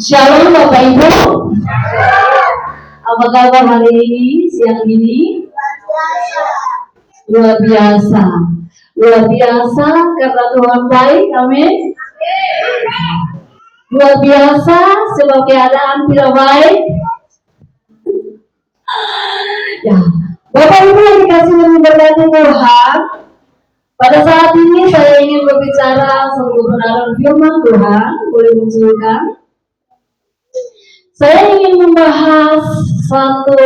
Shalom Bapak Ibu. Apa kabar hari ini, siang ini? Luar biasa. Luar biasa karena Tuhan baik, amin. Luar biasa sebab keadaan tidak baik. Ya, Bapak Ibu yang dikasih dan diberkati Tuhan, pada saat ini saya ingin berbicara soal kebenaran firman Tuhan. Boleh munculkan? Saya ingin membahas satu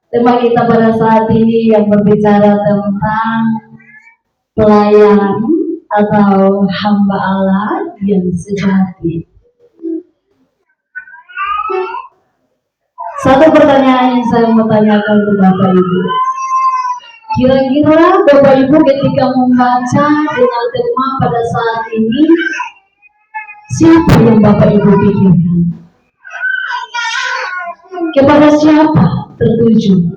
tema kita pada saat ini yang berbicara tentang pelayan atau hamba Allah yang sejati. Satu pertanyaan yang saya mau tanyakan ke Bapak Ibu. Kira-kira Bapak Ibu ketika membaca dengan tema pada saat ini, siapa yang Bapak Ibu pikirkan? Kepada siapa tertuju?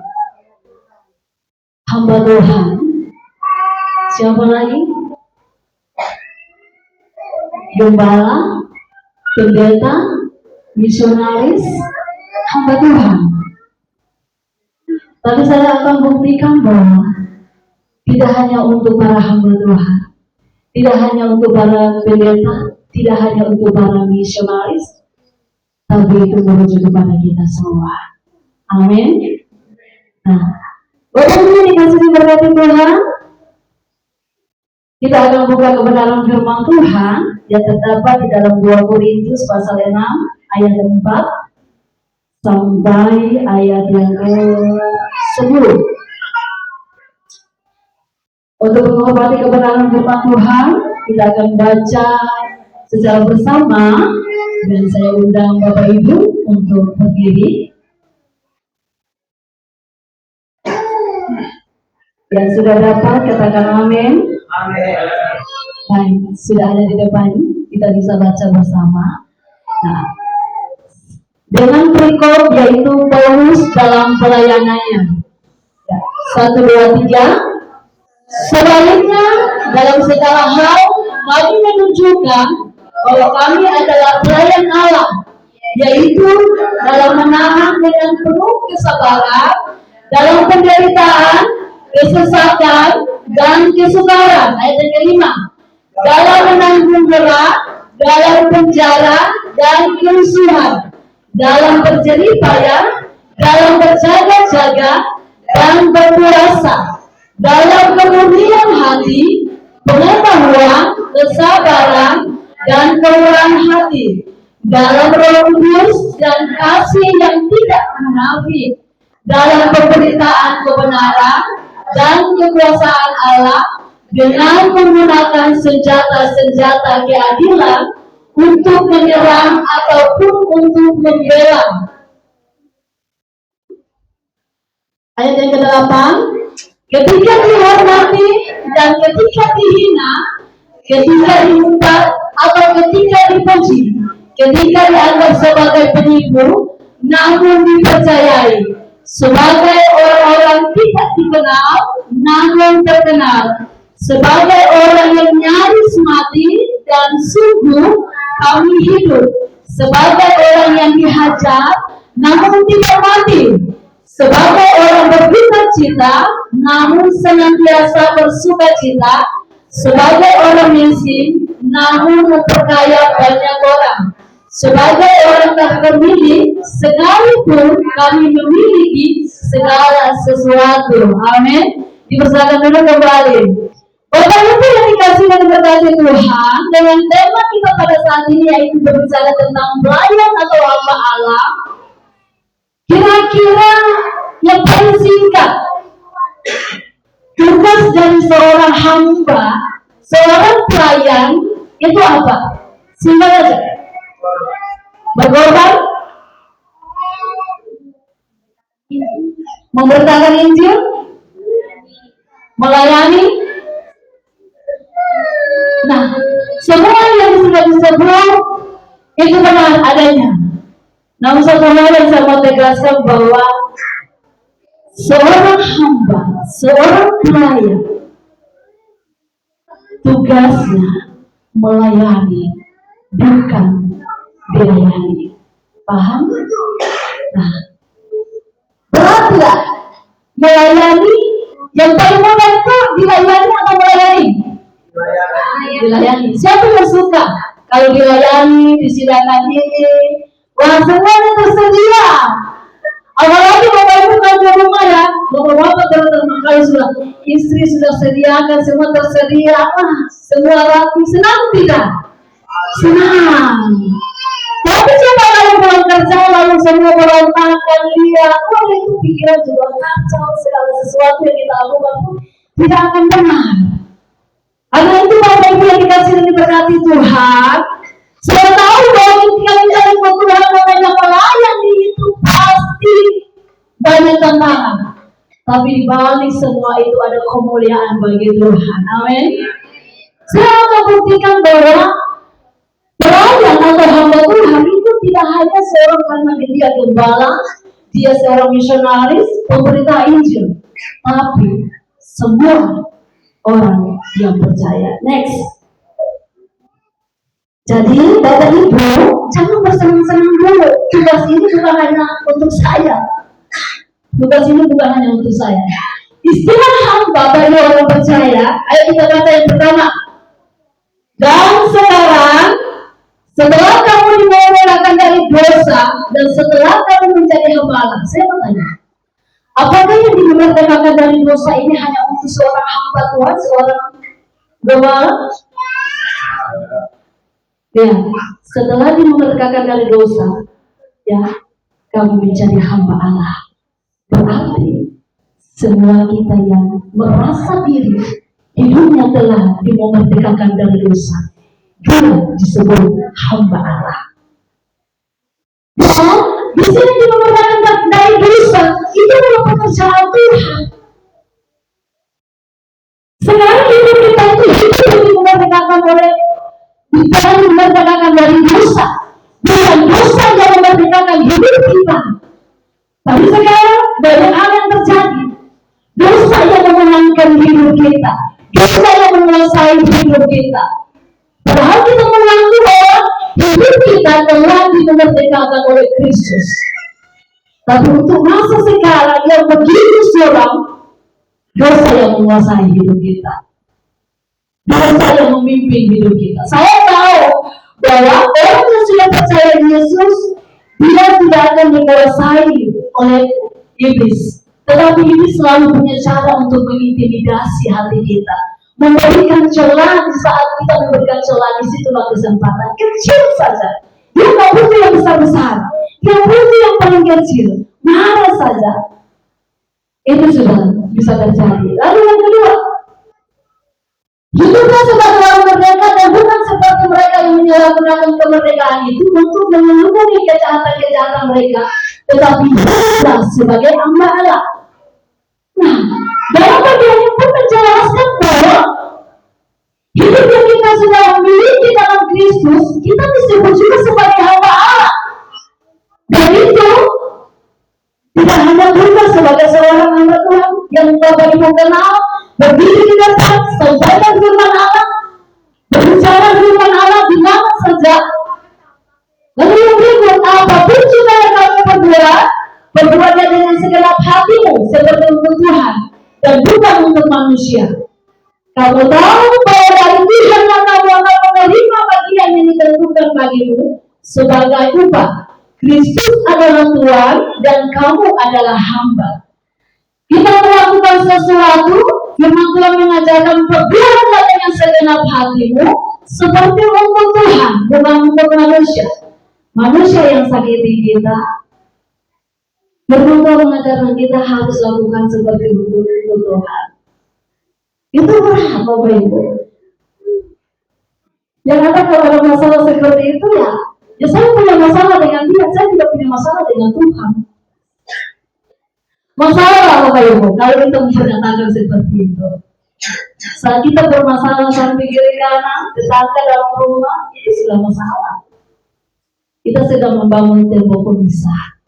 Hamba Tuhan. Siapa lagi? Gembala, pendeta, misionaris, hamba Tuhan. Tapi saya akan buktikan bahwa tidak hanya untuk para hamba Tuhan, tidak hanya untuk para pendeta, tidak hanya untuk para misionaris, tapi itu merujuk kepada kita semua. Amin. Nah, Bapak Ibu dikasih diberkati Tuhan, kita akan buka kebenaran firman Tuhan yang terdapat di dalam 2 Korintus pasal 6 ayat 4 sampai ayat yang ke-10. Untuk menghormati kebenaran firman Tuhan, kita akan baca secara bersama dan saya undang Bapak Ibu untuk berdiri. Yang sudah dapat katakan amin. Amin. Baik, sudah ada di depan, kita bisa baca bersama. Nah, dengan perikop yaitu Paulus dalam pelayanannya. 1, 2, 3. Sebaliknya dalam segala hal kami menunjukkan bahwa kami adalah pelayan Allah, yaitu dalam menahan dengan penuh kesabaran dalam penderitaan, kesesakan, dan kesukaran. Ayat yang kelima, dalam menanggung berat, dalam penjara dan kerusuhan, dalam berjerih payah, dalam berjaga-jaga dan berpuasa, dalam kemurnian hati, pengetahuan, kesabaran, dan kemurahan hati, dalam Roh Kudus dan kasih yang tidak munafik, dalam pemberitaan kebenaran dan kekuasaan Allah, dengan menggunakan senjata-senjata keadilan untuk menyerang ataupun untuk membela. Ayat yang ke-8, ketika dihormati dan ketika dihina, ketika diumpat atau ketika dipuji, ketika dianggap sebagai penipu, namun dipercayai, sebagai orang-orang tidak dikenal, namun terkenal, sebagai orang yang nyaris mati dan sungguh kami hidup, sebagai orang yang dihajar namun tidak mati, sebagai orang berduka-cita namun senantiasa bersuka-cita, sebagai orang miskin namun memperkaya banyak orang, sebagai orang tak bermilik sekalipun kami memiliki segala sesuatu. Amin. Dipersilakan dulu kembali. Bapak Ibu yang dikasih dan diberkati Tuhan, dengan tema kita pada saat ini yaitu berbicara tentang pelayan atau hamba Allah. Kira-kira yang paling singkat, tugas dari seorang hamba, seorang pelayan itu apa? Singkat aja. Berkorban, memberitakan Injil, melayani. Nah, semua yang sudah disebut itu benar adanya. Namun satu hal yang saya mau tegaskan bahwa seorang hamba, seorang pelayan, tugasnya melayani bukan dilayani. Paham? Nah, berat tidak melayani? Yang paling mudah itu dilayani atau melayani? Dilayani. Siapa yang suka kalau dilayani, disediakan ini? Wah, semuanya tersedia. Apalagi bapak ibu kalau di rumah ya, bapak-bapak terutama kalau sudah istri sudah sediakan semua tersedia, semua rapi, senang tidak? Senang. Tapi coba kalau pulang kerja lalu semua berantakan, lihat, itu pikiran juga kacau, segala sesuatu yang kita lakukan pun tidak akan benar. Karena itu bapak ibu yang dikasih dan diberkati Tuhan, saya tahu bahwa ketika mencari Tuhan namanya melayani itu pasti banyak tantangan. Tapi di balik semua itu ada kemuliaan bagi Tuhan. Amin. Saya akan buktikan bahwa pelayan atau hamba Tuhan itu tidak hanya seorang karena dia gembala, dia seorang misionaris, pemberita Injil, tapi semua orang yang percaya. Next. Jadi Bapak Ibu jangan bersenang-senang dulu. Tugas ini bukan hanya untuk saya. Tugas ini bukan hanya untuk saya. Istilah hamba bagi orang percaya. Ayo kita baca yang pertama. Dan sekarang setelah kamu dimerdekakan dari dosa dan setelah kamu menjadi hamba Allah, saya bertanya, apakah yang dimerdekakan dari dosa ini hanya untuk seorang hamba Tuhan, seorang gembala? Ya, setelah dimerdekakan dari dosa, ya, kamu menjadi hamba Allah. Berarti semua kita yang merasa diri hidupnya telah dimerdekakan dari dosa, dia disebut hamba Allah. Dan di sini dimerdekakan dari dosa itu adalah pekerjaan Tuhan. Sekarang hidup kita itu hidup dimerdekakan oleh bukan memerdekakan dari dosa, bukan dosa yang memerdekakan hidup kita. Tapi sekarang banyak hal yang terjadi. Dosa yang memenangkan hidup kita, dosa yang menguasai hidup kita. Padahal kita mengaku bahwa hidup kita telah dimerdekakan oleh Kristus. Tapi untuk masa sekarang yang begitu suram, dosa yang menguasai hidup kita. Dosa yang memimpin hidup kita. Saya tahu bahwa orang yang sudah percaya Yesus, dia tidak akan dikuasai oleh iblis. Tetapi iblis selalu punya cara untuk mengintimidasi hati kita, memberikan celah. Di saat kita memberikan celah, disitulah kesempatan kecil saja. Dia tidak butuh yang besar-besar, dia butuh yang paling kecil, marah saja. Itu sudah bisa terjadi. Lalu yang kedua, hidupnya sebagai orang merdeka dan bukan seperti mereka yang menyalahgunakan kemerdekaan itu untuk mengelubungi kejahatan-kejahatan mereka, tetapi hiduplah sebagai hamba Allah. Nah, dalam bagian ini pun menjelaskan bahwa hidup yang kita sudah miliki dalam Kristus, kita disebut juga sebagai hamba Allah. Dan itu tidak hanya juga sebagai seorang hamba Tuhan yang Bapak Ibu kenal, berdiri di depan, sampaikan firman Allah, berbicara firman Allah di mana saja. Lalu yang berikut, apapun juga yang kamu berbuatnya dengan segenap hatimu seperti untuk Tuhan dan bukan untuk manusia. Kamu tahu bahwa dari Tuhan kamu akan menerima bagian yang ditentukan bagimu sebagai upah. Kristus adalah Tuhan dan kamu adalah hamba. Kita melakukan sesuatu, firman Tuhan mengajarkan berbuatlah dengan segenap hatimu seperti untuk Tuhan, bukan untuk manusia. Manusia yang sakiti kita, firman Tuhan mengajarkan kita harus lakukan seperti untuk Tuhan. Itu berat, Bapak Ibu. Yang ada kalau ada masalah seperti itu ya saya punya masalah dengan dia, saya tidak punya masalah dengan Tuhan. Masalah Bapak Ibu kalau kita mempernyatakan seperti itu. Saat kita bermasalah sampai kiri kanan, tetangga dalam rumah, itu sudah masalah. Kita sedang membangun tembok pemisah.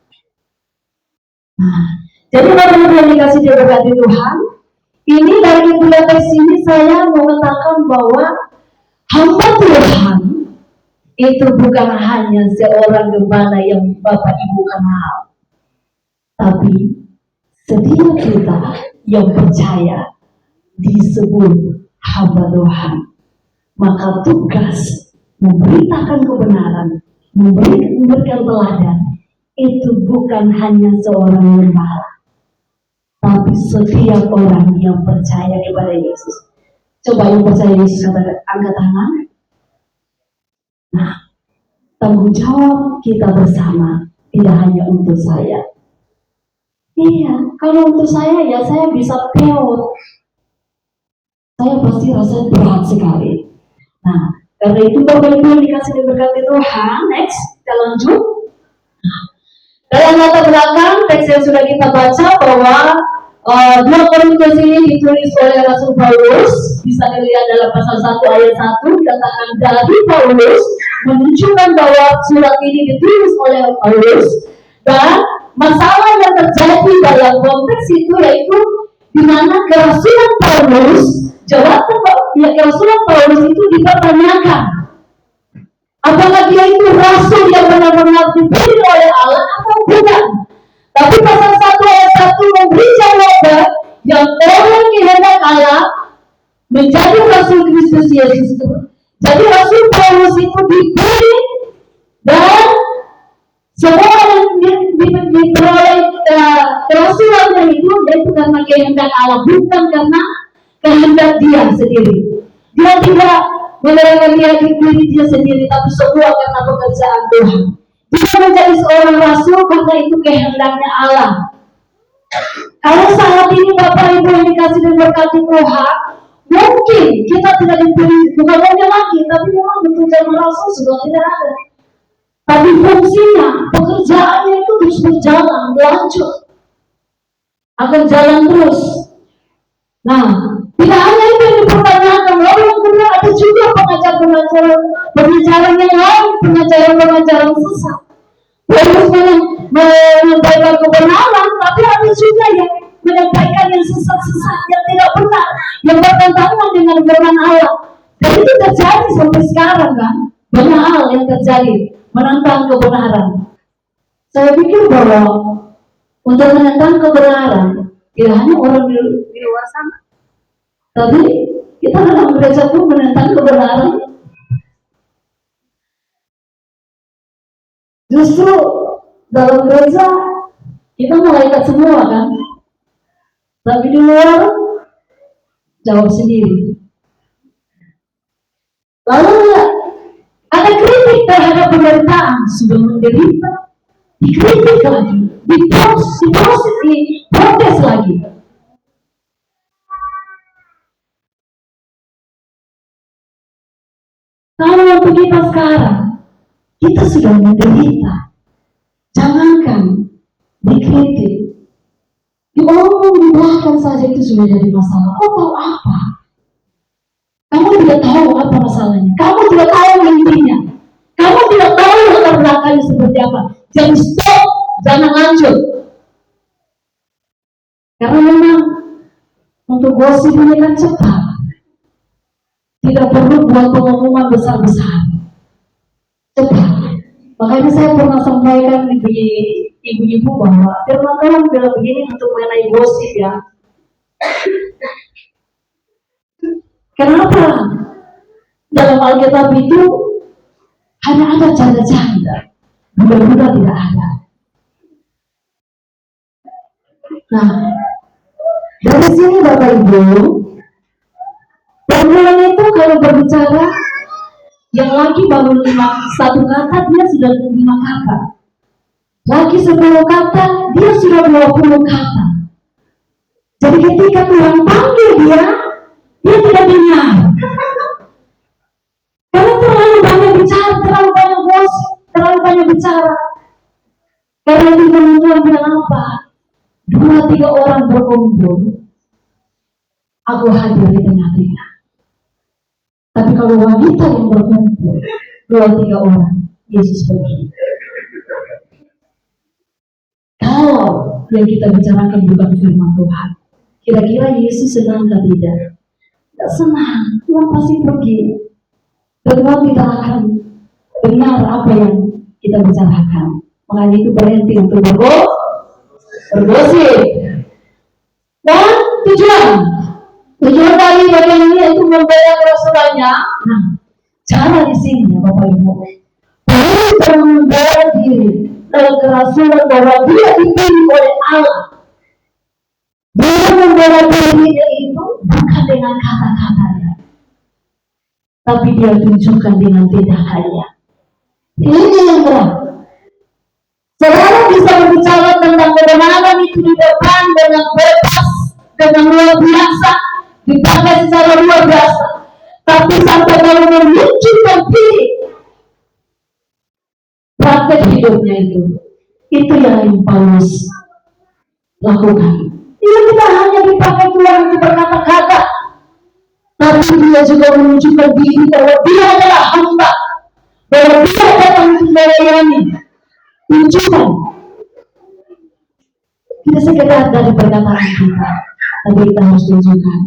Nah, jadi Bapak Ibu yang dikasih diberkati Tuhan, ini dari teks ini saya mengatakan bahwa hamba Tuhan itu bukan hanya seorang gembala yang Bapak Ibu kenal, tapi setiap kita yang percaya disebut hamba Tuhan. Maka tugas memberitakan kebenaran, memberikan teladan, itu bukan hanya seorang gembala, tapi setiap orang yang percaya kepada Yesus. Coba yang percaya Yesus angkat tangan. Nah, tanggung jawab kita bersama, tidak hanya untuk saya. Iya, kalau untuk saya ya saya bisa peot. Saya pasti rasa berat sekali. Nah, karena itu Bapak Ibu yang dikasih diberkati Tuhan, next kita lanjut. Dalam latar belakang teks yang sudah kita baca bahwa 2 Korintus ini ditulis oleh Rasul Paulus, bisa dilihat dalam pasal 1 ayat 1 dikatakan dari Paulus, menunjukkan bahwa surat ini ditulis oleh Paulus, dan masalah yang terjadi dalam konteks itu yaitu di mana kerasulan Paulus, kerasulan Paulus itu dipertanyakan. Apakah dia itu rasul yang benar-benar dipilih oleh Allah atau bukan? Tapi pasal 1 ayat 1 memberi jawaban yang orang kehendak Allah menjadi rasul Kristus Yesus. Jadi rasul Paulus itu dipilih dan semua yang diperoleh kerasulannya itu yaitu karena kehendak Allah, bukan karena kehendak dia sendiri. Dia tidak menerangkan diri dia sendiri, tapi semua karena pekerjaan Tuhan. Dia menjadi seorang rasul karena itu kehendaknya Allah. Kalau saat ini Bapak Ibu yang dikasih dan berkati Tuhan, mungkin kita tidak diberi, bukan hanya lagi, tapi memang bentuk zaman rasul sudah tidak ada. Tapi fungsinya, pekerjaannya itu terus berjalan, lanjut, akan jalan terus. Nah, tidak hanya itu yang dipertanyakan, lalu yang kedua ada juga pengajaran yang lain, pengajaran sesat. Paulus menyampaikan kebenaran, tapi ada juga yang menyampaikan yang sesat-sesat, yang tidak benar, yang bertentangan dengan firman Allah. Dan itu terjadi sampai sekarang kan, banyak hal yang terjadi menentang kebenaran. Saya pikir bahwa untuk menentang kebenaran tidak hanya orang di luar sana, tapi kita dalam gereja pun menentang kebenaran. Justru dalam gereja kita malaikat semua kan, tapi di luar jawab sendiri. Lalu ada kritik terhadap pemerintahan, sudah menderita, dikritik lagi, diprotes lagi. Kalau untuk kita sekarang, kita sudah menderita. Jangankan dikritik, diomong di belakang saja itu sudah jadi masalah. Kau tahu apa? Kamu tidak tahu apa masalahnya. Kamu tidak tahu intinya. Kamu tidak tahu latar belakangnya seperti apa. Jadi stop, jangan lanjut. Karena memang untuk gosip ini kan cepat. Tidak perlu buat pengumuman besar-besar. Cepat. Makanya saya pernah sampaikan di ibu-ibu bahwa firman Tuhan bilang begini untuk mengenai gosip ya. Kenapa? Dalam Alkitab itu hanya ada janda-janda, budak-budak tidak ada. Nah, dari sini Bapak Ibu, perempuan itu kalau berbicara yang laki baru 1 kata, dia sudah 5 kata. Laki 10 kata, dia sudah 20 kata. Jadi ketika Tuhan panggil dia tidak dengar. Karena terlalu banyak bicara, terlalu banyak gosip, terlalu banyak bicara. Karena itu Tuhan bilang apa? 2-3 orang berkumpul, aku hadir di tengah-tengah. Tapi kalau wanita yang berkumpul 2-3 orang, Yesus pergi. Kalau yang kita bicarakan bukan firman Tuhan, kira-kira Yesus senang atau tidak? Tidak senang. Tuhan pasti pergi. Dan Tuhan tidak akan benar apa yang kita bicarakan. Makanya itu berhenti untuk bergosip. Dan tujuan dari bagian ini itu membela kerasulannya. Nah, cara di sini Bapak Ibu, baru membela diri dalam kerasulan bahwa dia dipilih oleh Allah. Dia membela dirinya itu bukan dengan kata-katanya, tapi dia tunjukkan dengan tindakannya. Ini yang berat. Saudara bisa berbicara tentang kebenaran itu di depan dengan bebas, dengan luar biasa, dipakai secara luar biasa. Tapi sampai kalau menunjukkan diri, praktek hidupnya itu yang Paulus lakukan. Dia tidak hanya dipakai Tuhan untuk berkata-kata, tapi dia juga menunjukkan diri bahwa dia adalah hamba, bahwa dia datang untuk melayani. Tunjukkan. Tidak sekedar dari perkataan kita, tapi kita harus tunjukkan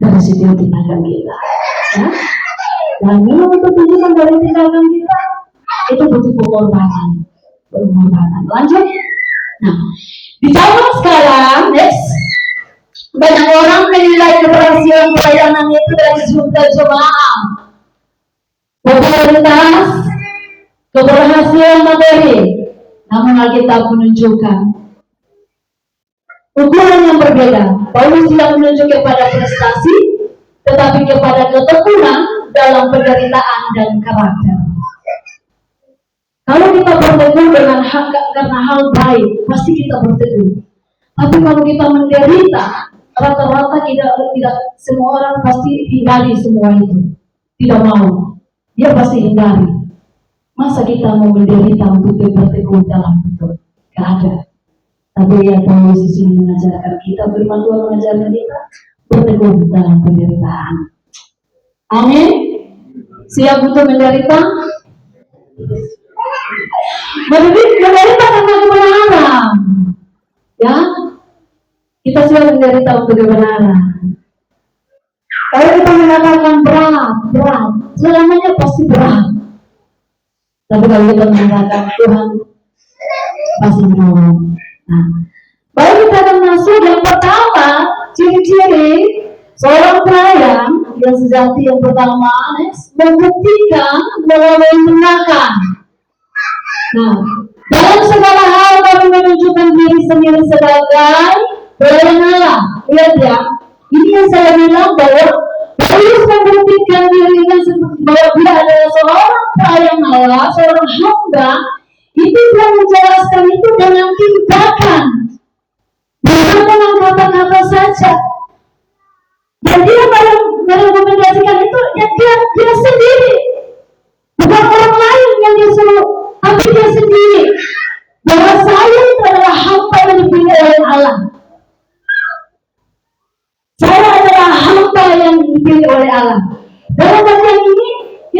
dari setiap tindakan kita. Ya? Dan memang itu tunjukkan dari tindakan kita, itu butuh pengorbanan. Lanjut. Nah, di zaman sekarang, next, banyak orang menilai keberhasilan pelayanan itu dari sumber jemaah, popularitas, keberhasilan materi. Namun Alkitab menunjukkan ukuran yang berbeda. Paulus tidak menunjuk kepada prestasi, tetapi kepada ketekunan dalam penderitaan dan karakter. Kalau kita berteguh karena hal baik, pasti kita berteguh. Tapi kalau kita menderita, rata-rata tidak semua orang pasti hindari semua itu. Tidak mau. Dia pasti hindari. Masa kita mau menderita untuk berteguh dalam betul? Gak ada. Tapi ya Paulus di sini mengajarkan kita, firman Tuhan mengajarkan kita berteguh dalam penderitaan. Amin. Siap untuk menderita? Menderita karena kebenaran. Ya, kita siap menderita untuk kebenaran. Kalau kita mengatakan berat, selamanya pasti berat. Tapi kalau kita mengatakan Tuhan pasti menolong. Nah, baru kita akan masuk yang pertama, ciri-ciri seorang pelayan yang sejati. Yang pertama, membuktikan melalui tindakan. Nah, dalam segala hal kami menunjukkan diri sendiri sebagai pelayan Allah. Lihat ya, ini yang saya bilang bahwa Paulus membuktikan dirinya bahwa dia adalah seorang pelayan Allah, seorang hamba. Itu yang menjelaskan itu dengan tindakan, bukan dengan kata-kata saja. Dan dia merekomendasikan itu ya dia sendiri, bukan orang lain yang disuruh, tapi dia sendiri. Bahwa saya itu adalah hamba yang dipilih oleh Allah. Saya adalah hamba yang dipilih oleh Allah. Dalam bagian ini,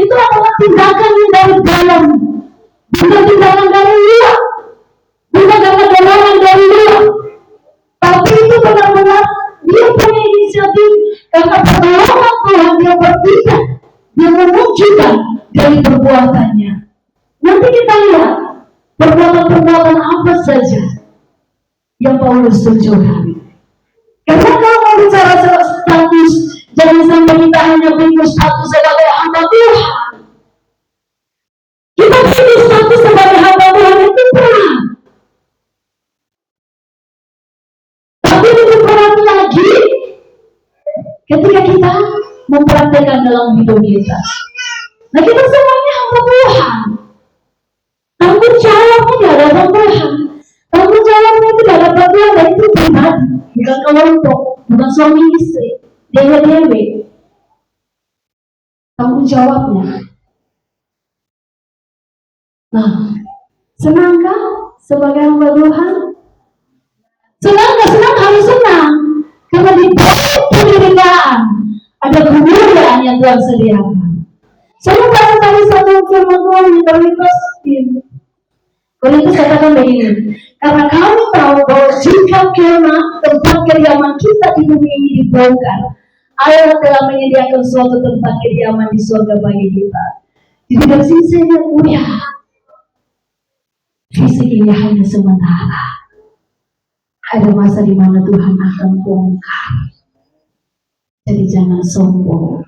itu adalah tindakan yang dari dalam, bukan tindakan dari luar, bukan karena dorongan dari luar, tapi itu benar-benar dia punya inisiatif karena pertolongan Tuhan. Dia bertindak, dia menunjukkan dari perbuatannya. Nanti kita lihat perbuatan-perbuatan apa saja yang Paulus tunjukkan. Karena kalau mau bicara status, jangan sampai kita hanya punya status sebagai hamba Tuhan. Kita punya status sebagai hamba Tuhan itu berat. Tapi lebih berat lagi ketika kita mempraktekkan dalam hidup kita. Nah, kita semuanya hamba Tuhan. Tanggung jawabnya tidak ada Tuhan. Tanggung jawabnya tidak dapat Tuhan, dan itu pribadi, bukan kelompok, bukan suami istri, dewe-dewe. Tanggung jawabnya. Nah, senangkah sebagai hamba Tuhan? Senang gak senang? Harus senang. Karena di bawah penderitaan ada kemuliaan yang Tuhan sediakan. Saya baca tadi satu firman Tuhan yang terlintas di Korintus katakan begini, karena kami tahu bahwa jika kemah tempat kediaman kita di bumi ini dibongkar, Allah telah menyediakan suatu tempat kediaman di surga bagi kita. Jadi dari sini saya lihat, oh ya, fisik ini hanya sementara. Ada masa di mana Tuhan akan bongkar. Jadi jangan sombong.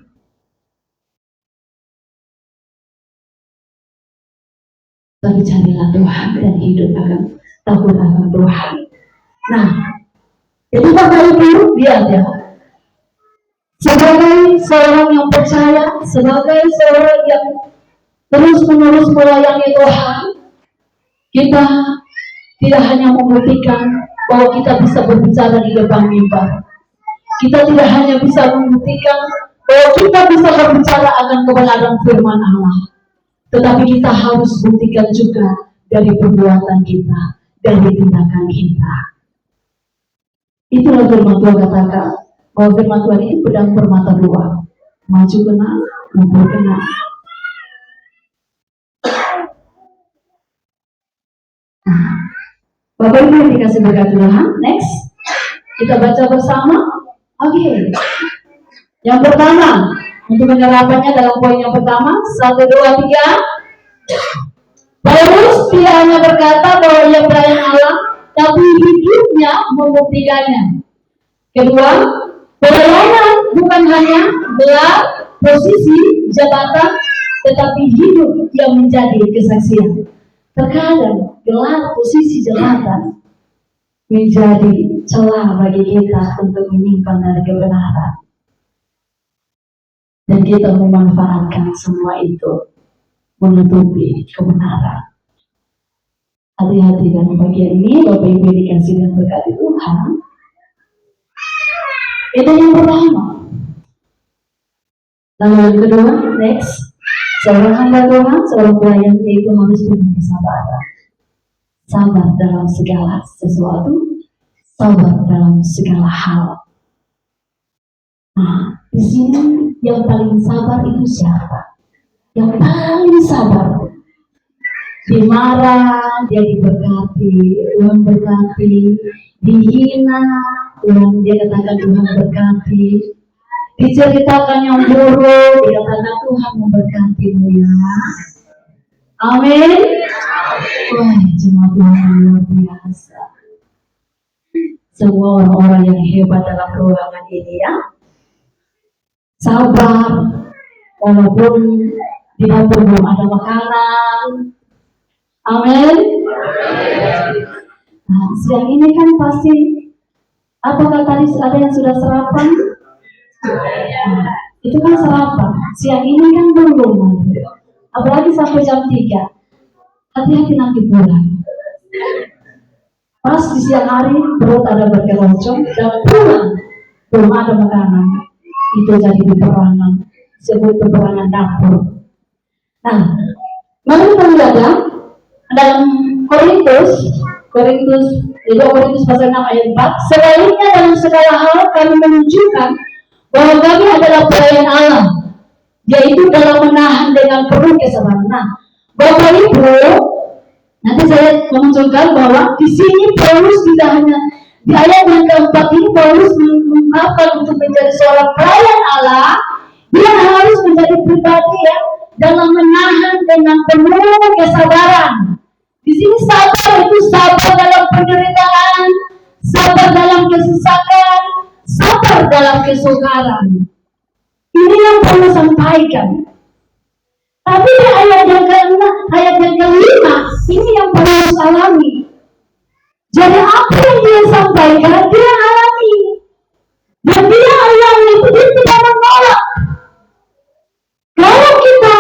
Tapi carilah Tuhan dan hidup akan takut akan Tuhan. Nah, jadi Bapak Ibu, lihat ya. Sebagai seorang yang percaya, sebagai seorang yang terus-menerus melayani Tuhan, kita tidak hanya membuktikan bahwa kita bisa berbicara di depan mimbar. Kita tidak hanya bisa membuktikan bahwa kita bisa berbicara akan kebenaran firman Allah. Tetapi kita harus buktikan juga dari perbuatan kita, dari tindakan kita. Itulah firman Tuhan katakan, bahwa firman Tuhan itu pedang bermata dua. Maju kena, mundur kena. Bapak Ibu yang dikasih berkat Tuhan, next. Kita baca bersama. Oke. Yang pertama, untuk menyerapannya dalam poin yang pertama, 1, 2, 3. Paulus tidak hanya berkata bahwa ia pelayan Allah, tapi hidupnya membuktikannya. Kedua, pelayanan bukan hanya gelar, posisi, jabatan, tetapi hidup yang menjadi kesaksian. Terkadang gelar, posisi, jabatan menjadi celah bagi kita untuk menyimpan dari kebenaran. Dan kita memanfaatkan semua itu menutupi kebenaran. Hati-hati dalam bagian ini, Bapak Ibu dikasih dan berkati Tuhan. Itu yang pertama. Lalu yang kedua, next. Seorang hamba Tuhan, seorang pelayan itu harus punya kesabaran. Sabar dalam segala sesuatu, sabar dalam segala hal. Nah, di sini yang paling sabar itu siapa? Yang paling sabar. Dimarah, dia diberkati, Tuhan berkati. Dihina, Tuhan dia katakan Tuhan berkati. Diceritakan yang buruk, dia katakan Tuhan memberkatimu ya. Amin. Wah, cuma Tuhan luar biasa. Semua orang-orang yang hebat dalam ruangan ini ya, sabar, walaupun di dapur belum ada makanan. Amin. Nah, siang ini kan pasti, apakah tadi ada yang sudah sarapan? Nah, itu kan sarapan. Siang ini kan belum. Apalagi sampai jam 3. Hati-hati nanti pulang. Pas di siang hari perut ada berkeroncong dan pulang belum ada makanan. Itu jadi peperangan, sebut peperangan dapur. Nah, mari kita lihat ya, dalam Korintus 2 pasal 6 ayat 4. Sebaliknya dalam segala hal kami menunjukkan bahwa kami adalah pelayan Allah, yaitu dalam menahan dengan penuh kesabaran. Nah, Bapak Ibu, nanti saya memunculkan bahwa di sini Paulus tidak hanya di ayat yang keempat ini Paulus mengungkapkan untuk menjadi seorang pelayan Allah, dia harus menjadi pribadi yang dalam menahan dengan penuh kesabaran. Di sini sabar itu sabar dalam penderitaan, sabar dalam kesusahan, sabar dalam kesukaran. Ini yang Paulus sampaikan. Tapi di ayat yang kelima, ini yang Paulus alami. Jadi apa yang dia sampaikan, dia alami. Dan dia alami itu dia tidak menolak. Kalau kita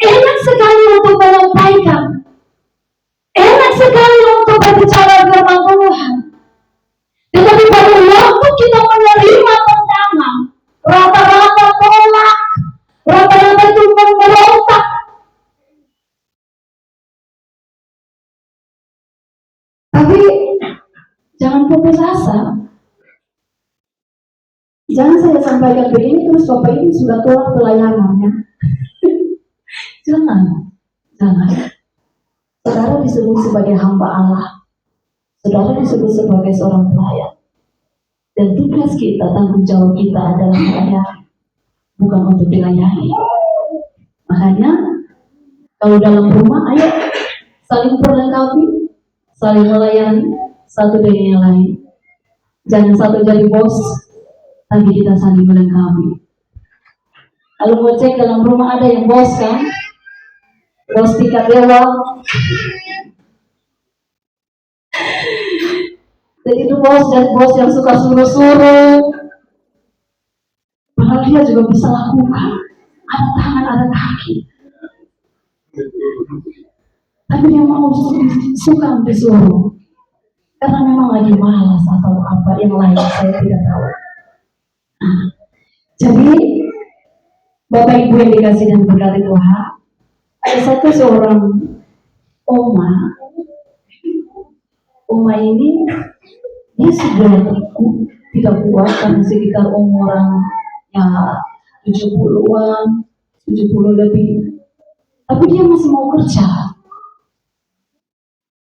enak sekali untuk menyampaikan, enak sekali untuk berbicara firman Tuhan, tetapi pada waktu kita menerima tentangan, rata-rata tolak, rata-rata itu memberontak. Tapi jangan putus asa. Jangan saya sampaikan begini terus Bapak ini sudah tolak pelayanannya. Jangan. Saudara disebut sebagai hamba Allah. Saudara disebut sebagai seorang pelayan. Dan tugas kita, tanggung jawab kita adalah melayani, bukan untuk dilayani. Makanya Kalau dalam rumah, ayo saling melengkapi, saling melayani satu dengan yang lain. Jangan satu jadi bos, tapi kita saling melengkapi. Kalau mau cek dalam rumah ada yang bos kan? Bos tingkat dewa. Jadi itu bos yang suka suruh-suruh. Padahal dia juga bisa lakukan. Ada tangan, ada kaki. Tapi dia mau suka disuruh. Karena memang lagi malas atau apa yang lain, saya tidak tahu. Nah, jadi Bapak Ibu yang dikasih dan berkati Tuhan, ada seorang Oma ini dia sudah tidak kuat karena sekitar umuran ya 70-an, 70 lebih. Tapi dia masih mau kerja.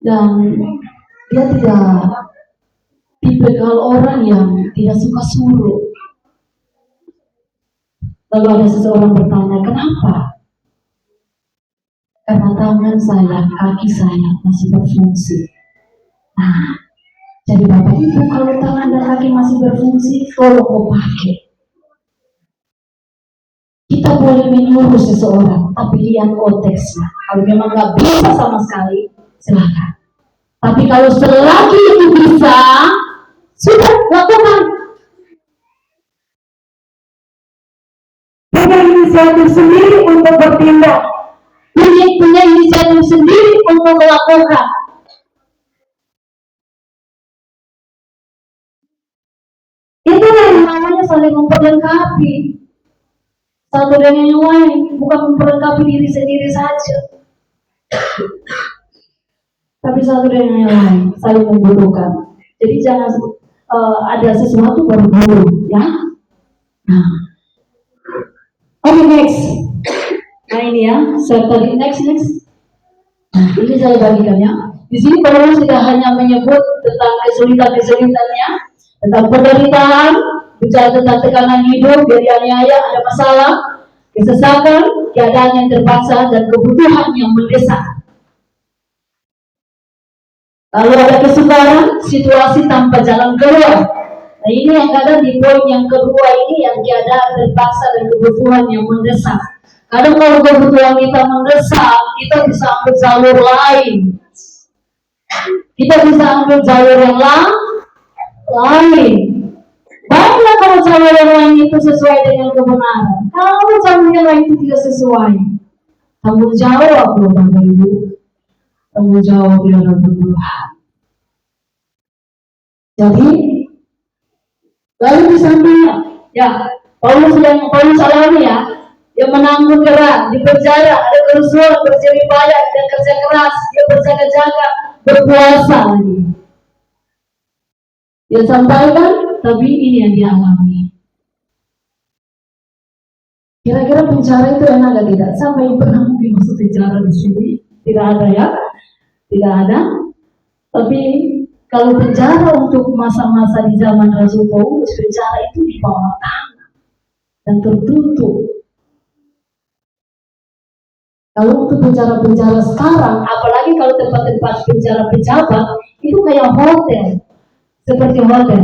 Dan dia tidak tipikal orang yang tidak suka suruh. Lalu ada seseorang bertanya, kenapa? Karena tangan saya, kaki saya masih berfungsi. Nah, jadi Bapak Ibu kalau tangan dan kaki masih berfungsi, tolong kau pakai. Kita boleh menyuruh seseorang, tapi lihat konteksnya. Kalau memang nggak bisa sama sekali, silakan. Tapi kalau selagi itu bisa, sudah lakukan. Punya inisiatif sendiri untuk bertindak. Punya inisiatif sendiri untuk melakukan. Itu yang namanya saling memperlengkapi. Satu dengan yang lain, bukan memperlengkapi diri sendiri saja. Tapi satu dengan yang lain, saling membutuhkan. Jadi jangan ada sesuatu baru dulu, ya. Nah, oke, next. Nah ini ya, saya tadi next. Nah, ini saya bagikan ya. Di sini Paulus tidak hanya menyebut tentang kesulitan-kesulitannya, tentang penderitaan, bicara tentang tekanan hidup, dianiaya, ada masalah, kesesakan, keadaan yang terpaksa, dan kebutuhan yang mendesak. Lalu ada kesukaran, situasi tanpa jalan keluar. Nah ini yang kadang di poin yang kedua ini yang keadaan terpaksa dan kebutuhan yang mendesak. Kadang kalau kebutuhan kita mendesak, kita bisa ambil jalur lain. Kita bisa ambil jalur yang lain. Baiklah kalau jalur yang lain itu sesuai dengan kebenaran. Kalau jalur yang lain itu tidak sesuai, tanggung jawab Bapak Ibu. Tanggung jawab di hadapan Tuhan. Jadi, lalu di sampingnya, ya, Paulus alami ya, yang menanggung gerak, di penjara, ada kerusuhan, berjerih payah, dan kerja keras, dia berjaga-jaga, berpuasa lagi. Dia sampaikan, tapi ini yang dia alami. Kira-kira penjara itu enak atau tidak? Sampai pernah mungkin masuk penjara di sini? Tidak ada ya? Tidak ada. Tapi kalau penjara untuk masa-masa di zaman Rasul Paulus, penjara itu di bawah tanah dan tertutup. Kalau untuk penjara-penjara sekarang, apalagi kalau tempat-tempat penjara pejabat, itu kayak hotel, seperti hotel.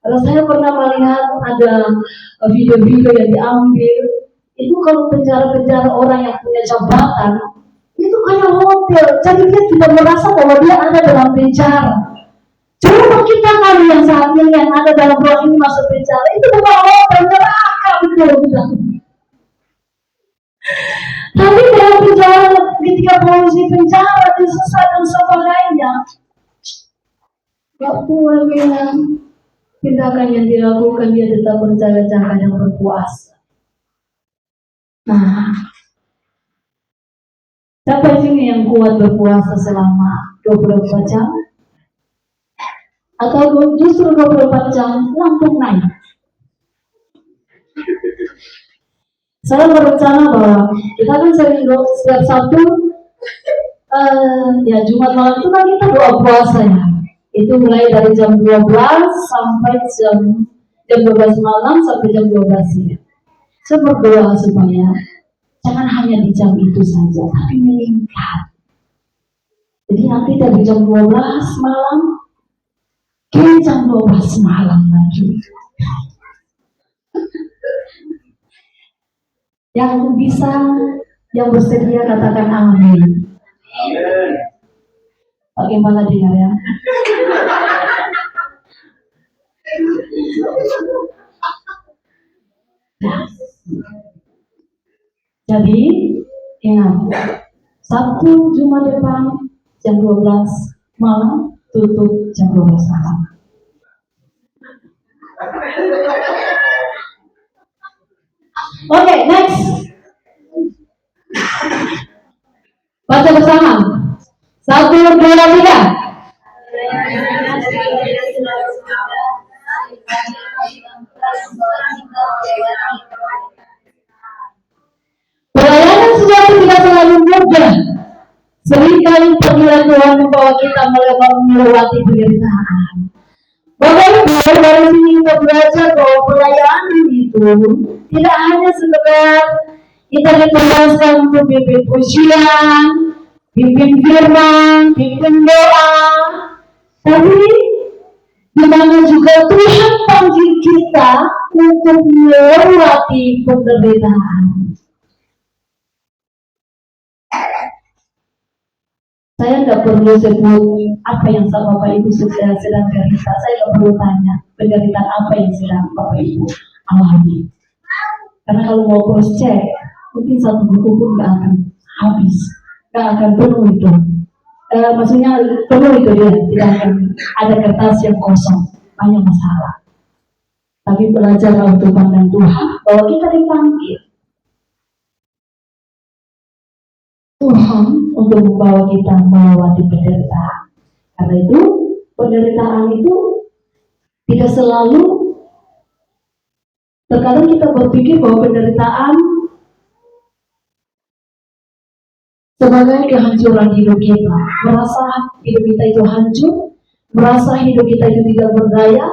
Kalau saya pernah melihat ada video-video yang diambil, itu kalau penjara-penjara orang yang punya jabatan, itu kayak hotel. Jadi dia tidak merasa bahwa dia ada dalam penjara. Coba kita kali yang saat ini yang ada dalam ruang ini masuk penjara, itu bukan hotel, neraka betul. Tapi dalam penjara, ketika Paulus di penjara, disesat dan sebagainya, waktu yang tindakan yang dilakukan, dia tetap berjaga-jaga dan berpuasa. Nah, siapa sini yang kuat berpuasa selama 24 jam? Atau justru 24 jam langsung naik? Saya berencana bahwa kita kan sering setiap Sabtu, ya Jumat malam itu kan kita doa puasa ya. Itu mulai dari jam 12 sampai jam 12 malam sampai jam 12 siang. Saya berdoa supaya jangan Jangan hanya di jam itu saja, tapi meningkat. Jadi nanti dari jam 12 malam ke jam 12 malam lagi. Yang bisa, yang bersedia katakan amin. Bagaimana dengar ya? Jadi ingat, Sabtu Jumat depan jam 12 malam, tutup jam 12 malam. Oke, next. Baca bersama. 1, 2, 3. Pelayanan sejati tidak selalu mudah. Seringkali panggilan Tuhan membawa kita melewati penderitaan. Bapak Ibu, dari sini kita belajar bahwa pelayanan itu tidak hanya sekedar kita ditugaskan untuk pimpin pujian, pimpin firman, pimpin doa, tapi di mana juga Tuhan panggil kita untuk melewati penderitaan. Saya nggak perlu sebut apa yang Bapak Ibu sedang derita. Saya nggak perlu tanya penderitaan apa yang sedang Bapak Ibu alami. Karena kalau mau cross check, mungkin satu buku pun nggak akan habis, nggak akan penuh itu. Maksudnya penuh itu dia, tidak akan ada kertas yang kosong, banyak masalah. Tapi belajarlah untuk pandang Tuhan bahwa kita dipanggil Tuhan untuk membawa kita melewati penderitaan. Karena itu penderitaan itu tidak selalu, terkadang kita berpikir bahwa penderitaan sebagai kehancuran hidup kita, merasa hidup kita itu hancur, merasa hidup kita itu tidak berdaya,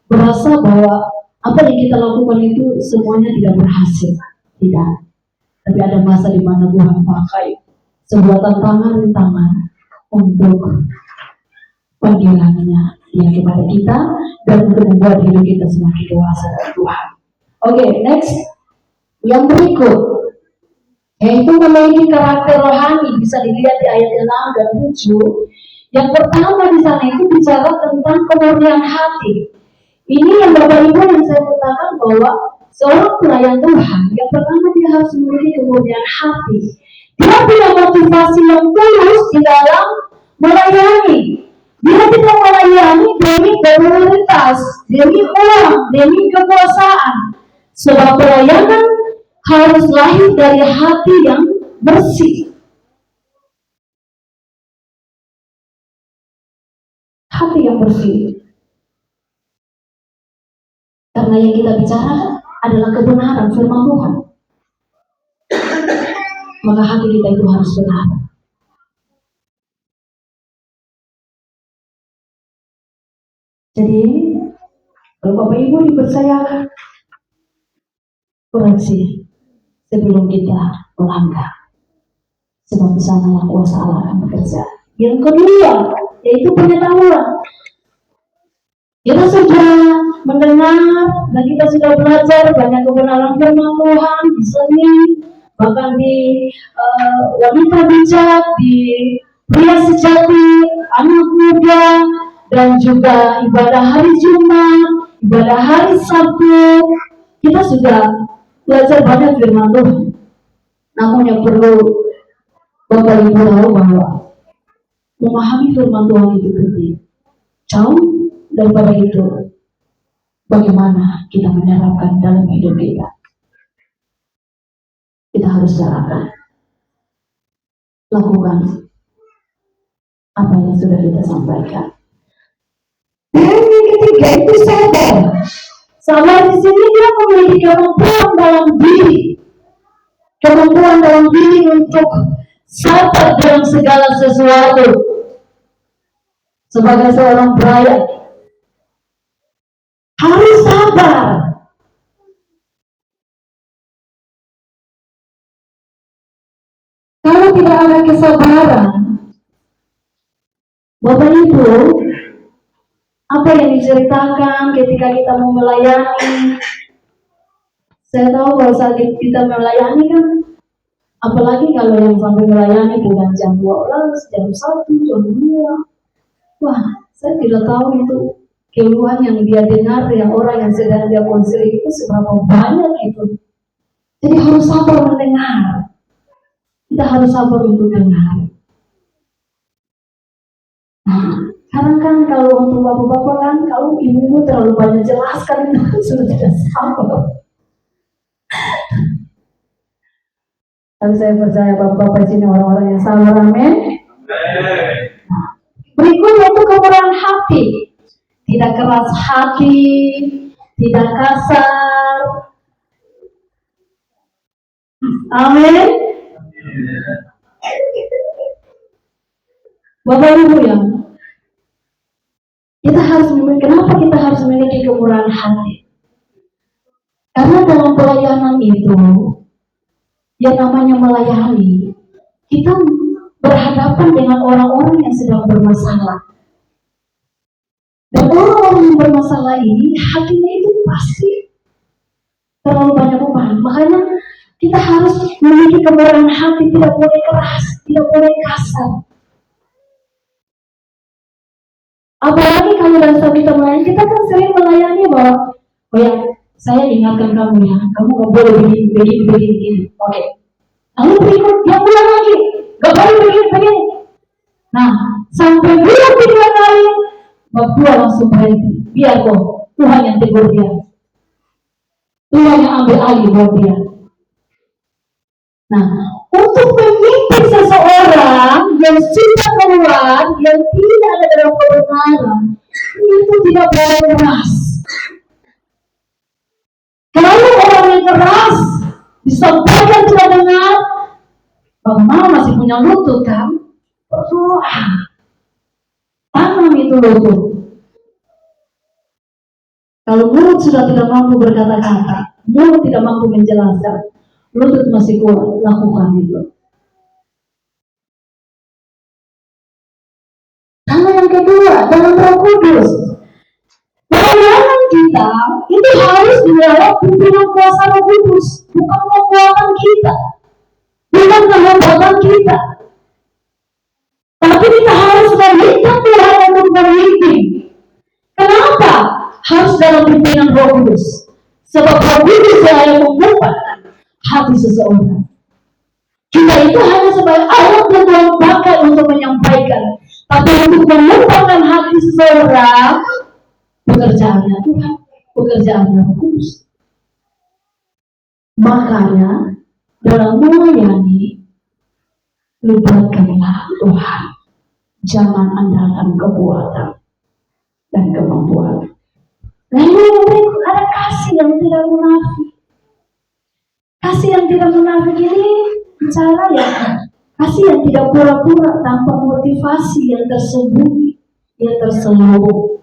merasa bahwa apa yang kita lakukan itu semuanya tidak berhasil. Tidak. Tapi ada masa di mana Tuhan pakai sebuah tantangan untuk panggilannya yang kepada kita dan untuk membuat hidup kita semakin dewasa dari Tuhan. Oke, next. Yang berikut, yaitu memiliki karakter rohani, bisa dilihat di ayat 6 dan 7. Yang pertama di sana itu bicara tentang kemurnian hati. Ini yang Bapak Ibu yang saya katakan bahwa seorang pelayan Tuhan, yang pertama dia harus memiliki kemurnian hati. Dia punya motivasi yang tulus di dalam melayani. Dia tidak melayani demi popularitas, demi uang, demi kekuasaan. Sebab pelayanan harus lahir dari hati yang bersih. Hati yang bersih. Karena yang kita bicarakan adalah kebenaran firman Tuhan. Maka hati kita itu harus benar. Jadi, kalau Bapak Ibu dipercayakan, koreksi sebelum kita melangkah. Sebab di sana kuasa Allah akan bekerja. Yang kedua, yaitu pengetahuan. Kita sudah mendengar dan kita sudah belajar banyak kebenaran firman Tuhan di seni, bahkan di wanita bijak, di pria sejati, anak muda, dan juga ibadah hari Jumat, ibadah hari Sabtu. Kita sudah belajar banyak firman Tuhan. Namun yang perlu Bapak Ibu tahu bahwa memahami firman Tuhan itu penting. Jauh daripada itu, bagaimana kita menerapkan dalam hidup kita. Kita harus jalankan, lakukan apa yang sudah kita sampaikan. Dan yang ketiga itu sabar. Sabar di sini dia memiliki kemampuan dalam diri untuk sabar dalam segala sesuatu. Sebagai seorang pelayan harus sabar. Kalau tidak ada kesabaran, Bapak Ibu, apa yang diceritakan ketika kita mau melayani? Saya tahu kalau saat kita melayani kan, apalagi kalau yang sampai melayani bukan jam 12, jam 1, jam 2. Wah, saya tidak tahu itu keluhan yang dia dengar yang orang yang sedang dia konseling itu seberapa banyak itu. Jadi harus sabar mendengar. Kita harus sabar untuk dengar. Nah, sekarang kan kalau untuk bapak-bapak kan, kalau ibu-ibu terlalu banyak jelaskan itu sudah tidak sabar. Tapi saya percaya bapak-bapak sini orang-orang yang sabar, amin. Berikutnya itu kemurahan hati, tidak keras hati, tidak kasar, amin. Bapak Ibu ya, kita harus memiliki, kenapa kita harus memiliki kemurahan hati? Karena dalam pelayanan itu, yang namanya melayani, kita berhadapan dengan orang-orang yang sedang bermasalah. Dan orang-orang yang bermasalah ini, hatinya itu pasti terlalu banyak beban. Makanya kita harus memiliki kemurahan hati, tidak boleh keras, tidak boleh kasar. Apalagi kalau dalam satu kita melayani, kita kan sering melayani bahwa, oh ya, saya ingatkan kamu ya, kamu gak boleh begini. Oke. Lalu berikut, dia ulang lagi, gak boleh begini. Nah, sampai bulan 3 kali, Bapak langsung berhenti. Biar kok, Tuhan yang tegur dia. Tuhan yang ambil alih buat dia. Nah, untuk memimpin seseorang yang sudah keluar, yang tidak ada dalam kebenaran, itu tidak boleh keras. Kalau orang yang keras disampaikan tidak dengar, Mama masih punya lutut kan? Berdoa, tanam itu lutut. Kalau mulut sudah tidak mampu berkata-kata, mulut tidak mampu menjelaskan, lutut masih kuat, lakukan itu. Karena yang kedua, dalam Roh Kudus, pelayanan kita itu harus dijawab pimpinan kuasa Roh Kudus, bukan kekuatan kita, bukan kehebatan kita. Tapi kita harus meminta Tuhan untuk memimpin. Kenapa? Harus dalam pimpinan Roh Kudus. Sebab Roh Kudus yang mengubah hati seseorang. Kita itu hanya sebagai alat yang Tuhan pakai untuk menyampaikan. Tapi untuk mengubahkan hati seseorang, pekerjaannya Tuhan, pekerjaannya Roh Kudus. Makanya dalam melayani, libatkanlah Tuhan. Jangan andalkan kekuatan dan kemampuan. Lalu yang berikut ada kasih yang tidak munafik. Kasih yang tidak munafik ini bicara ya, kasih yang tidak pura-pura tanpa motivasi yang tersembunyi, yang terselubung.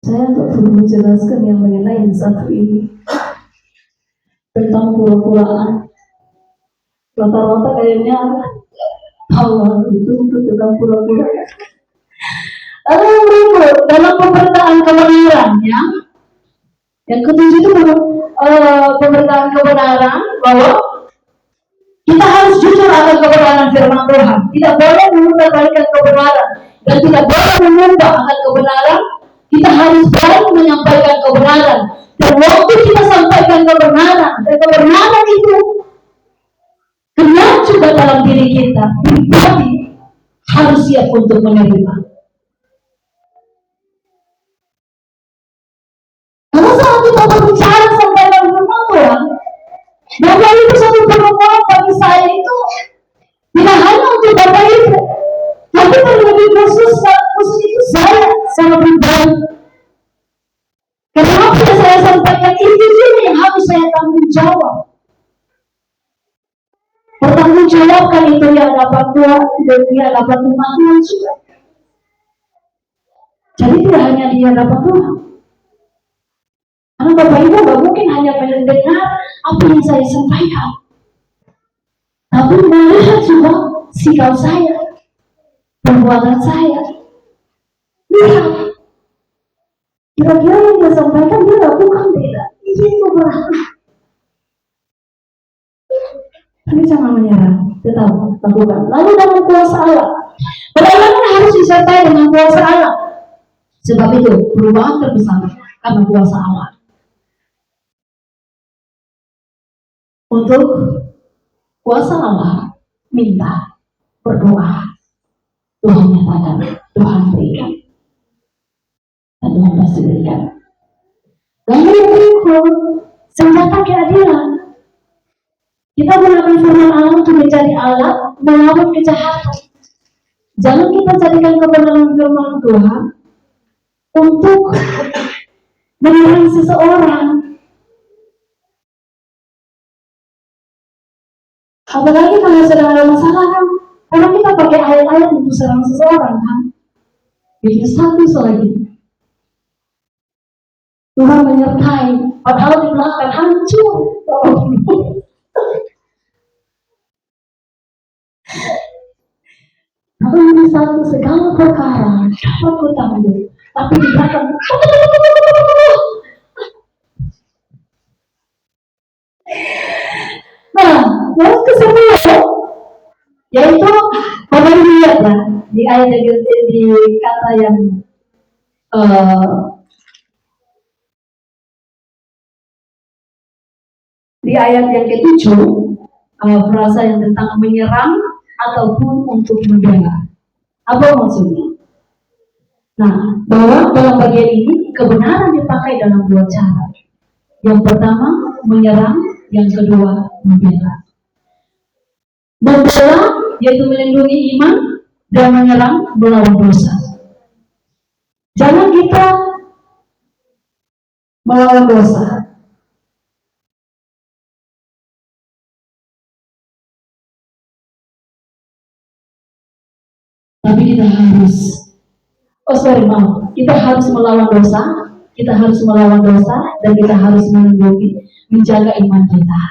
Saya tak perlu menjelaskan yang mengenai yang satu ini tentang pura-puraan. Rata-rata kayaknya Allah itu tentang pura-pura. Lalu yang berikut dalam pemberitaan kebenaran ya. Yang ketujuh itu pemberitaan kebenaran bahwa kita harus jujur akan kebenaran firman Tuhan. Tidak boleh mengutarakan kebenaran dan tidak boleh mengubah akan kebenaran. Kita harus berani menyampaikan kebenaran. Dan waktu kita sampaikan kebenaran, dan kebenaran itu kena juga dalam diri kita, pribadi harus siap untuk menerima. Kalau saat kita berbicara sampaikan firman Tuhan, Bapak Ibu satu permohonan bagi saya itu tidak hanya untuk Bapak Ibu, tapi terlebih khusus itu saya pribadi. Kenapa saya sampaikan itu yang harus saya tanggung jawab? Bertanggung jawabkan itu di hadapan Tuhan dan di hadapan umat Tuhan juga. Jadi tidak hanya di hadapan Tuhan. Karena Bapak Ibu gak mungkin hanya mendengar apa yang saya sampaikan. tapi melihat juga sikap saya, perbuatan saya. Lihat, kira-kira yang dia sampaikan dia lakukan tidak? Itu berarti. Tapi jangan menyerah, tetap lakukan. Lalu dalam kuasa Allah, pertolongan harus disertai dengan kuasa Allah. Sebab itu perubahan terbesar karena kuasa Allah. Untuk kuasa Allah, minta, berdoa, Tuhan nyatakan, Tuhan berikan, dan Tuhan pasti berikan. Lalu yang berikut, senjata keadilan. Kita gunakan firman Allah untuk menjadi alat melawan kejahatan. Jangan kita jadikan kebenaran firman Tuhan untuk menyerang seseorang. Apalagi kalau sedang ada masalah kan, karena kita pakai ayat-ayat untuk serang seseorang kan. Jadi status lagi. Tuhan menyertai, padahal di belakang hancur. Aku ini satu segala perkara dapat kutanggung, tapi di belakang nah, yang ke-10 yaitu orang lihat ya di ayat di kata yang di ayat yang ke-7 frasa yang tentang menyerang ataupun untuk membela. Apa maksudnya? Nah, bahwa dalam bagian ini kebenaran dipakai dalam dua cara. Yang pertama menyerang, yang kedua membela. Membela yaitu melindungi iman, dan menyerang melawan dosa. Jangan kita melawan dosa. Tapi kita harus, kita harus melawan dosa, dan kita harus melindungi, menjaga iman kita.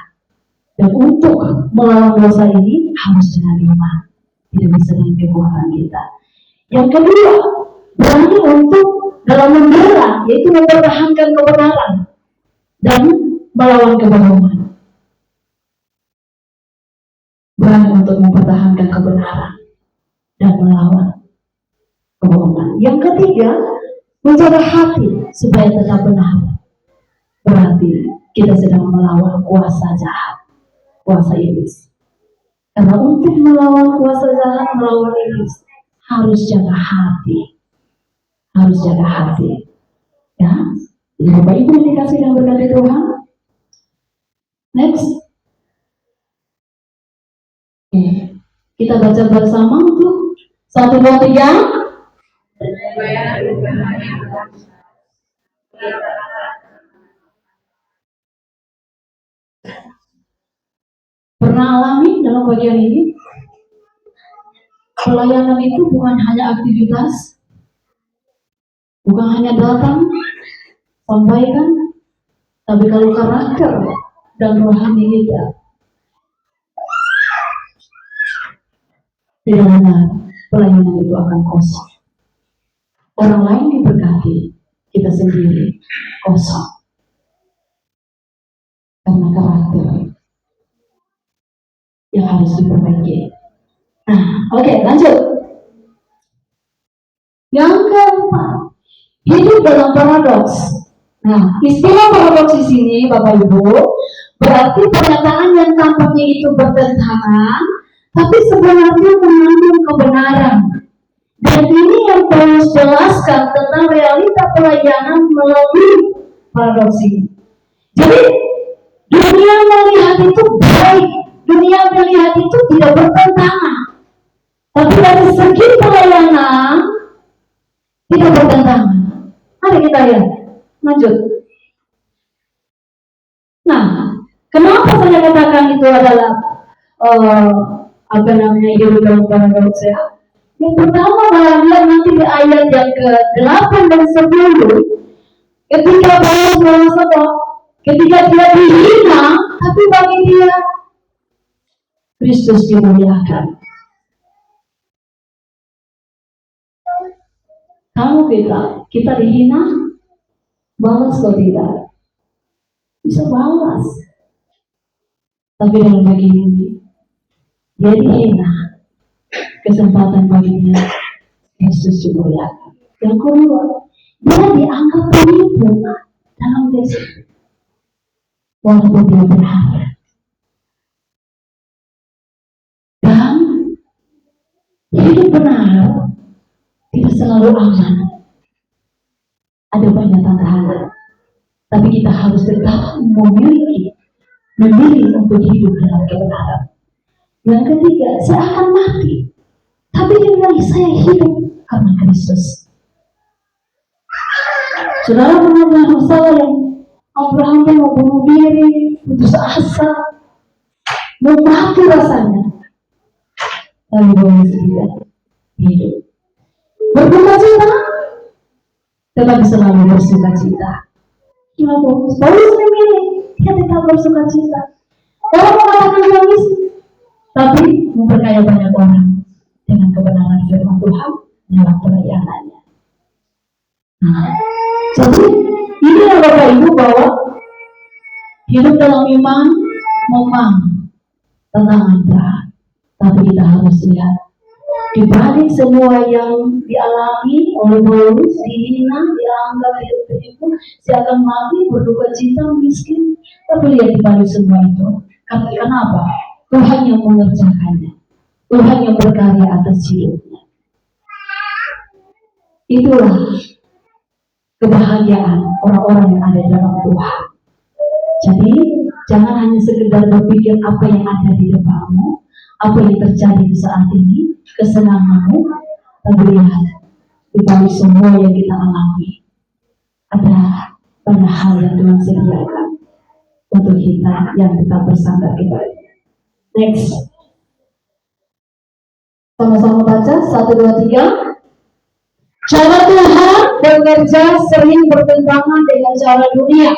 Dan untuk melawan dosa ini harus dengan iman, tidak bisa dengan kekuatan kita. Yang kedua, berani untuk dalam membela, yaitu mempertahankan kebenaran dan melawan kebohongan. Berani untuk mempertahankan kebenaran dan melawan kebohongan. Yang ketiga, menjaga hati supaya tetap benar. Berarti kita sedang melawan kuasa jahat, kuasa iblis. Karena untuk melawan kuasa jahat, melawan iblis, harus jaga hati. Ya, jadi Bapak Ibu yang dikasih dan berkati Tuhan. Next. Oke. Kita baca bersama untuk 1, 2, 3. Pernah alami dalam bagian ini? Pelayanan itu bukan hanya aktivitas, bukan hanya datang, sampaikan, tapi kalau karakter dan rohani kita tidak benar, pelayanan itu akan kosong. Orang lain diberkati, kita sendiri kosong karena karakter yang harus diperbaiki. Nah, oke, lanjut. Yang keempat, hidup dalam paradoks. Nah, istilah paradoks di sini, Bapak Ibu, berarti pernyataan yang tampaknya itu bertentangan, tapi sebenarnya mengandung kebenaran. Dan ini yang Paulus jelaskan tentang realita pelayanan melalui paradoks ini. Jadi, dunia melihat itu baik, dunia melihat itu tidak bertentangan. Tapi dari segi pelayanan tidak bertentangan. Mari kita lihat. Lanjut. Nah, kenapa saya katakan itu adalah hidup dalam paradoks ya? Yang pertama, lihat nanti di ayat yang ke-8 dan 10, ketika Paulus merasa ketika dia dihina, tapi bagi dia Kristus dimuliakan. Kalau kita dihina, balas kok tidak? Bisa balas. Tapi dalam begini, dia dihina, kesempatan baginya Kristus dimuliakan. Yang kedua, dia dianggap penipu dalam desa. Walaupun dia berharap. Dan hidup benar tidak selalu aman. Ada banyak tantangan. Tapi kita harus tetap memilih untuk hidup dalam kebenaran. Yang ketiga, saya akan mati. Tapi dengan saya hidup karena Kristus. Saudara mengenal masalah yang Abraham mau bunuh diri, putus asa, mau mati rasanya. Tapi boleh tidak hidup. Berduka cita, tetapi selalu bersuka cita. Paulus memilih dia tetap bersuka cita. Orang mengatakan dia miskin, tapi memperkaya banyak orang dengan kebenaran firman Tuhan dalam pelayanannya. Jadi inilah Bapak Ibu bahwa hidup dalam iman memang tantangan berat, tapi kita harus lihat di balik semua yang dialami oleh Paulus, dihina, dianggap hidup penipu, dia akan mati, berduka cita, miskin. Tapi lihat di balik semua itu, kenapa? Tuhan yang mengerjakannya, Tuhan yang berkarya atas hidupnya. Itulah kebahagiaan orang-orang yang ada dalam Tuhan. Jadi jangan hanya sekedar berpikir apa yang ada di depanmu, apa yang terjadi di saat ini, kesenanganmu, tapi lihat di balik semua yang kita alami ada banyak hal yang Tuhan sediakan untuk kita yang tetap bersandar kepada. Next, sama-sama baca 1, 2, 3. Cara Tuhan bekerja sering bertentangan dengan cara dunia.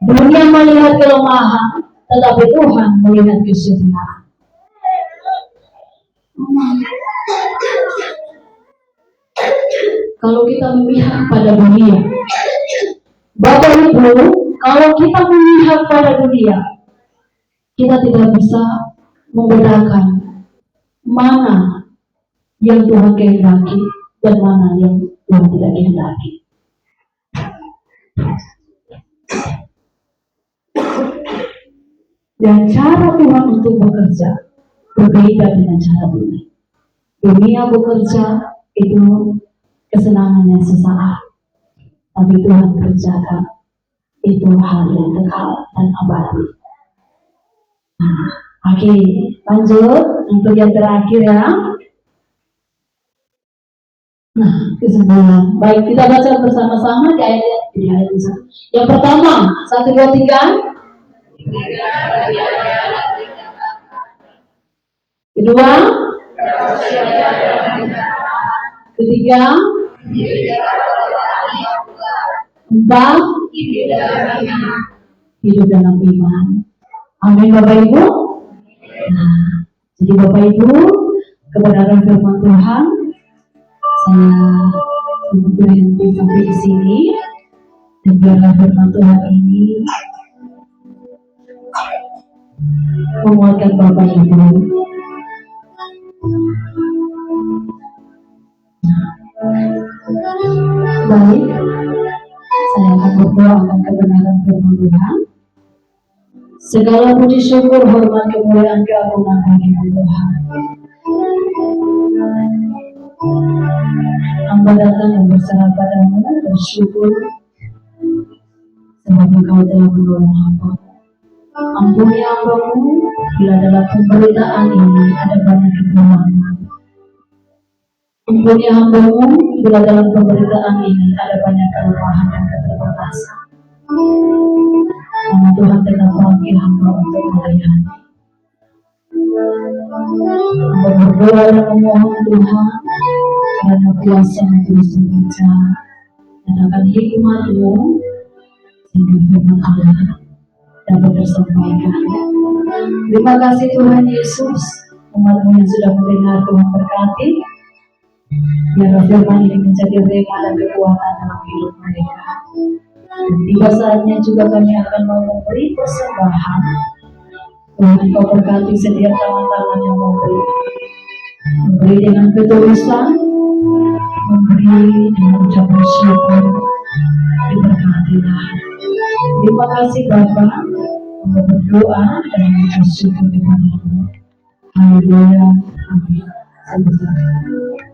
Dunia melihat kelemahan, tetapi Tuhan melihat kesetiaan. Kalau kita memihak pada dunia, Bapak Ibu, kalau kita memihak pada dunia, kita tidak bisa membedakan mana yang Tuhan kehendaki dan mana yang Tuhan tidak kehendaki. Dan cara Tuhan untuk bekerja berbeda dengan cara dunia. Dunia bekerja itu kesenangannya sesaat, tapi Tuhan kerjakan itu hal yang kekal dan abadi. Oke, lanjut untuk yang terakhir ya. Kesimpulan. Baik, kita baca bersama-sama di ayat itu. Yang pertama, 1, 2, 3. Kedua, ketiga, 4, hidup dalam iman. Amin Bapak Ibu. Jadi Bapak Ibu, kebenaran firman Tuhan saya berhenti sampai di sini, dan biarlah firman Tuhan ini menguatkan Bapak Ibu. Baik, saya akan berdoa akan kebenaran firman Tuhan. Segala puji syukur, hormat, kemuliaan, keagungan bagi Tuhan. Hamba datang dan berserah padamu, bersyukur sebab Engkau telah menolong hamba. Ampuni hambamu bila dalam pemberitaan ini ada banyak kekurangan. Ampuni hambamu bila dalam pemberitaan ini ada banyak kelemahan dan keterbatasan. Namun Tuhan telah panggil hamba untuk melayani. Hamba berdoa dan memohon Tuhan karena kuasa terus membaca dan akan hikmat-Mu sehingga firman Allah dapat tersampaikan. Terima kasih Tuhan Yesus, umat-Mu yang sudah mendengar. Tuhan berkati, biar firman ini menjadi rema dan kekuatan dalam hidup mereka. Dan tiba saatnya juga kami akan mau memberi persembahan. Tuhan Engkau berkati setiap tangan-tangan yang memberi dengan ketulusan, memberi dengan ucapan syukur, diberkatilah. Terima kasih Bapa, untuk berdoa dan mengucap syukur kepada-Mu. Haleluya, amin. Selesai.